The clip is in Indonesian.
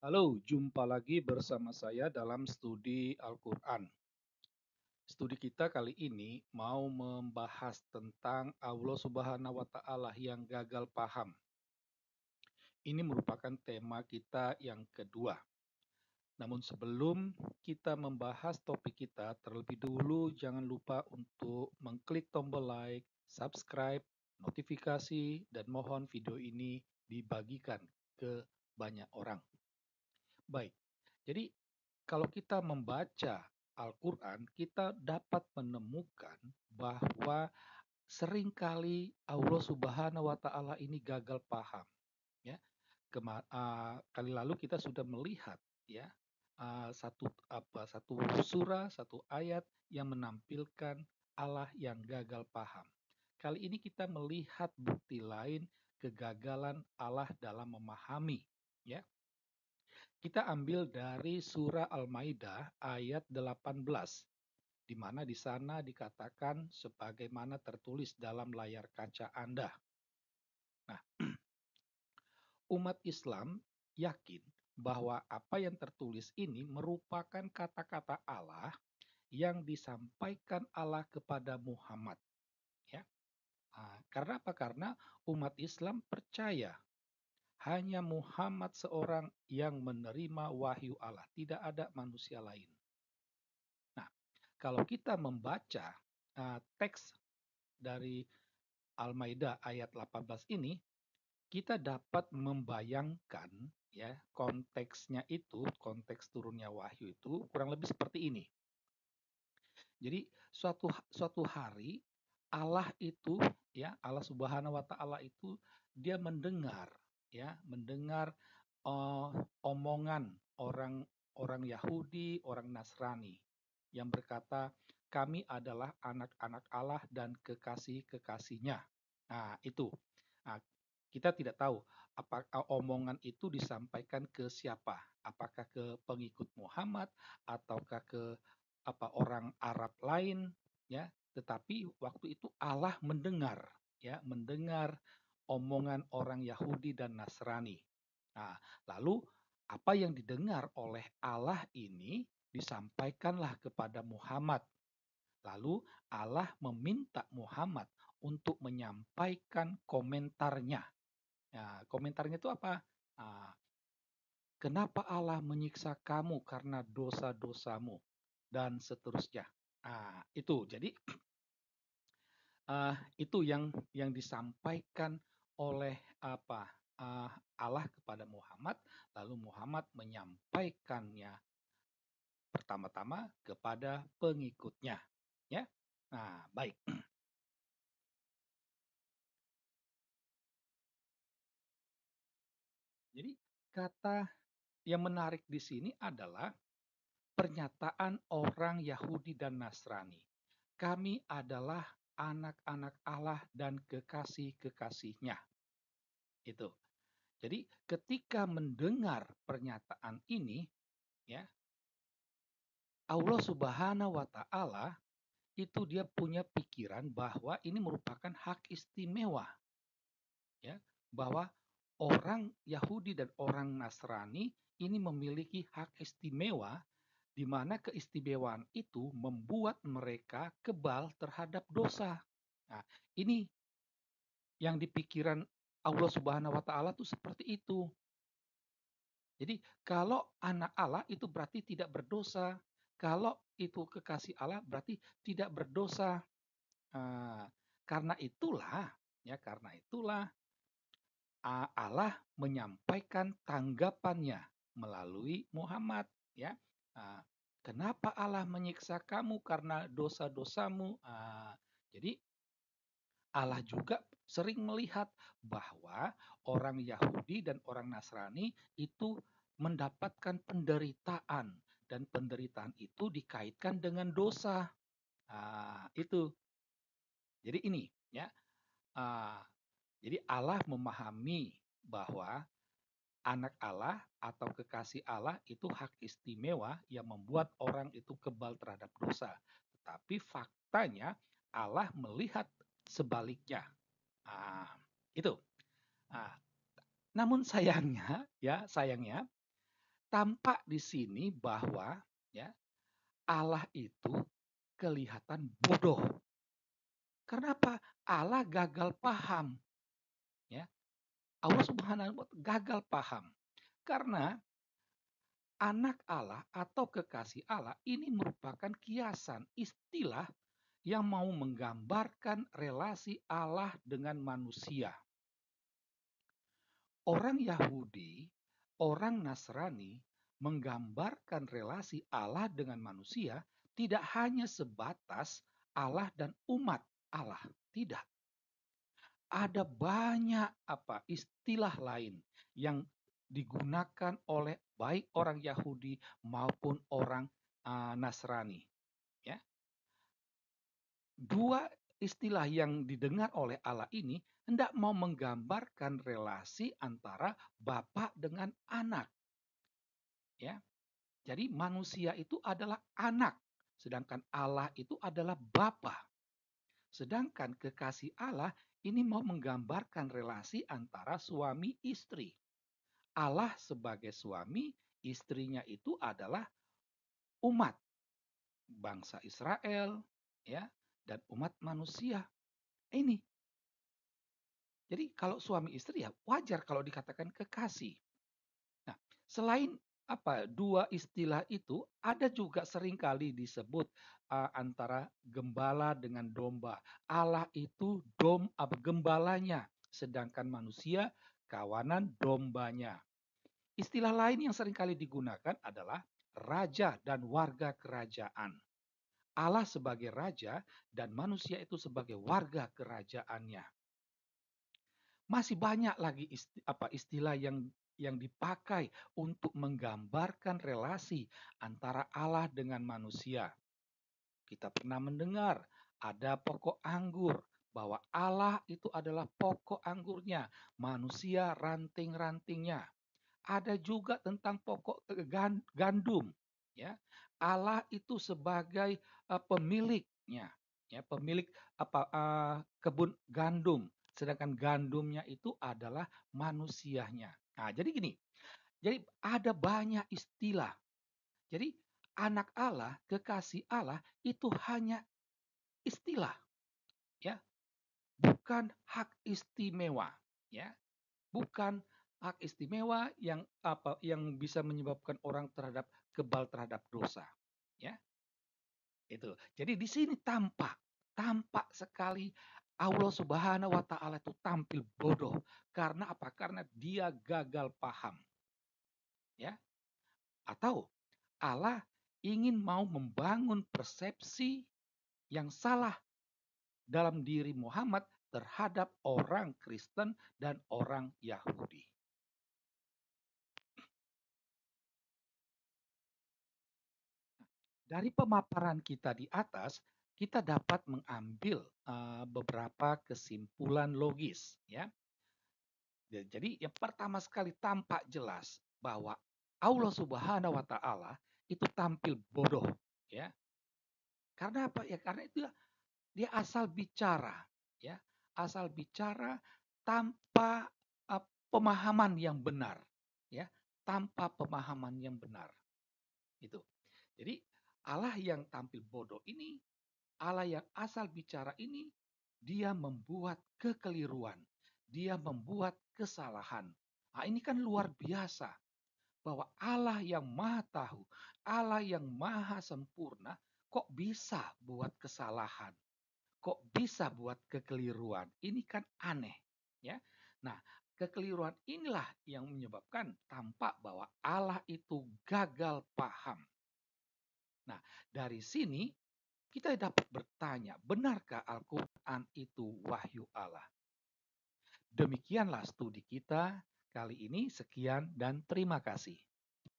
Halo, jumpa lagi bersama saya dalam studi Al-Quran. Studi kita kali ini mau membahas tentang Allah Subhanahu wa Ta'ala yang gagal paham. Ini merupakan tema kita yang kedua. Namun sebelum kita membahas topik kita, terlebih dulu jangan lupa untuk mengklik tombol like, subscribe, notifikasi, dan mohon video ini dibagikan ke banyak orang. Baik, jadi kalau kita membaca Al-Quran, kita dapat menemukan bahwa seringkali Allah Subhanahu wa Ta'ala ini gagal paham. Ya, kali lalu kita sudah melihat ya satu surah, satu ayat yang menampilkan Allah yang gagal paham. Kali ini kita melihat bukti lain kegagalan Allah dalam memahami. Ya, kita ambil dari surah Al-Maidah ayat 18, di mana di sana dikatakan sebagaimana tertulis dalam layar kaca Anda. Nah, umat Islam yakin bahwa apa yang tertulis ini merupakan kata-kata Allah yang disampaikan Allah kepada Muhammad. Ya, karena apa? Karena umat Islam percaya hanya Muhammad seorang yang menerima wahyu Allah, tidak ada manusia lain. Nah, kalau kita membaca teks dari Al-Maidah ayat 18 ini, kita dapat membayangkan ya konteksnya itu, konteks turunnya wahyu itu kurang lebih seperti ini. Jadi suatu hari Allah itu ya Allah Subhanahu wa taala itu dia mendengar uh, omongan orang Yahudi, orang Nasrani yang berkata, kami adalah anak-anak Allah dan kekasih-kekasihnya. Nah, itu. Nah, kita tidak tahu apakah omongan itu disampaikan ke siapa. Apakah ke pengikut Muhammad ataukah ke orang Arab lain, ya. Tetapi waktu itu Allah mendengar, ya, mendengar omongan orang Yahudi dan Nasrani. Nah, lalu apa yang didengar oleh Allah ini disampaikanlah kepada Muhammad. Lalu Allah meminta Muhammad untuk menyampaikan komentarnya. Nah, komentarnya itu apa? Nah, kenapa Allah menyiksa kamu karena dosa-dosamu dan seterusnya. Nah, itu. Jadi itu yang disampaikan oleh apa Allah kepada Muhammad, lalu Muhammad menyampaikannya pertama-tama kepada pengikutnya, ya. Nah, baik. Jadi kata yang menarik di sini adalah pernyataan orang Yahudi dan Nasrani. Kami adalah anak-anak Allah dan kekasih-kekasihnya. Itu. Jadi ketika mendengar pernyataan ini, ya, Allah Subhanahu wa taala itu dia punya pikiran bahwa ini merupakan hak istimewa, ya, bahwa orang Yahudi dan orang Nasrani ini memiliki hak istimewa di mana keistimewaan itu membuat mereka kebal terhadap dosa. Nah, ini yang dipikiran Allah Subhanahu wa taala tuh seperti itu. Jadi kalau anak Allah itu berarti tidak berdosa. Kalau itu kekasih Allah berarti tidak berdosa. Nah, karena itulah Allah menyampaikan tanggapannya melalui Muhammad, ya. Nah, kenapa Allah menyiksa kamu karena dosa-dosamu? Jadi Allah juga sering melihat bahwa orang Yahudi dan orang Nasrani itu mendapatkan penderitaan dan penderitaan itu dikaitkan dengan dosa. Itu. Jadi ini ya. Ah, jadi Allah memahami bahwa anak Allah atau kekasih Allah itu hak istimewa yang membuat orang itu kebal terhadap dosa. Tetapi faktanya Allah melihat sebaliknya. Ah, itu. Ah, namun sayangnya, ya sayangnya, tampak di sini bahwa ya Allah itu kelihatan bodoh. Kenapa? Allah gagal paham, ya. Allah Subhanahu wa taala gagal paham. Karena anak Allah atau kekasih Allah ini merupakan kiasan istilah yang mau menggambarkan relasi Allah dengan manusia. Orang Yahudi, orang Nasrani menggambarkan relasi Allah dengan manusia tidak hanya sebatas Allah dan umat Allah, tidak. Ada banyak istilah lain yang digunakan oleh baik orang Yahudi maupun orang Nasrani, ya. Dua istilah yang didengar oleh Allah ini hendak mau menggambarkan relasi antara bapak dengan anak, ya. Jadi manusia itu adalah anak, sedangkan Allah itu adalah bapa. Sedangkan kekasih Allah ini mau menggambarkan relasi antara suami istri. Allah sebagai suami, istrinya itu adalah umat bangsa Israel, ya, dan umat manusia. Ini. Jadi kalau suami istri ya wajar kalau dikatakan kekasih. Nah, selain dua istilah itu ada juga seringkali disebut antara gembala dengan domba. Allah itu gembalanya, sedangkan manusia kawanan dombanya. Istilah lain yang seringkali digunakan adalah raja dan warga kerajaan. Allah sebagai raja dan manusia itu sebagai warga kerajaannya. Masih banyak lagi istilah yang dipakai untuk menggambarkan relasi antara Allah dengan manusia. Kita pernah mendengar ada pokok anggur, bahwa Allah itu adalah pokok anggurnya, manusia ranting-rantingnya. Ada juga tentang pokok gandum, ya. Allah itu sebagai pemiliknya, ya, pemilik kebun gandum, sedangkan gandumnya itu adalah manusianya. Nah, jadi gini. Jadi ada banyak istilah. Jadi anak Allah, kekasih Allah itu hanya istilah, ya, bukan hak istimewa, ya. Bukan hak istimewa yang bisa menyebabkan orang kebal terhadap dosa, ya. Itu. Jadi di sini tampak sekali Allah Subhanahu wa taala itu tampil bodoh. Karena apa? Karena dia gagal paham, ya. Atau Allah ingin mau membangun persepsi yang salah dalam diri Muhammad terhadap orang Kristen dan orang Yahudi. Dari pemaparan kita di atas, kita dapat mengambil beberapa kesimpulan logis, ya. Jadi yang pertama sekali tampak jelas bahwa Allah Subhanahu wa taala itu tampil bodoh, ya. Karena apa? Ya karena itu dia asal bicara, ya. Asal bicara tanpa pemahaman yang benar, ya. Tanpa pemahaman yang benar. Itu. Jadi Allah yang tampil bodoh ini, Allah yang asal bicara ini, dia membuat kekeliruan, dia membuat kesalahan. Nah, ini kan luar biasa bahwa Allah yang maha tahu, Allah yang maha sempurna, kok bisa buat kesalahan, kok bisa buat kekeliruan. Ini kan aneh, ya. Nah, kekeliruan inilah yang menyebabkan tampak bahwa Allah itu gagal paham. Nah, dari sini kita dapat bertanya, benarkah Al-Quran itu wahyu Allah? Demikianlah studi kita kali ini. Sekian dan terima kasih.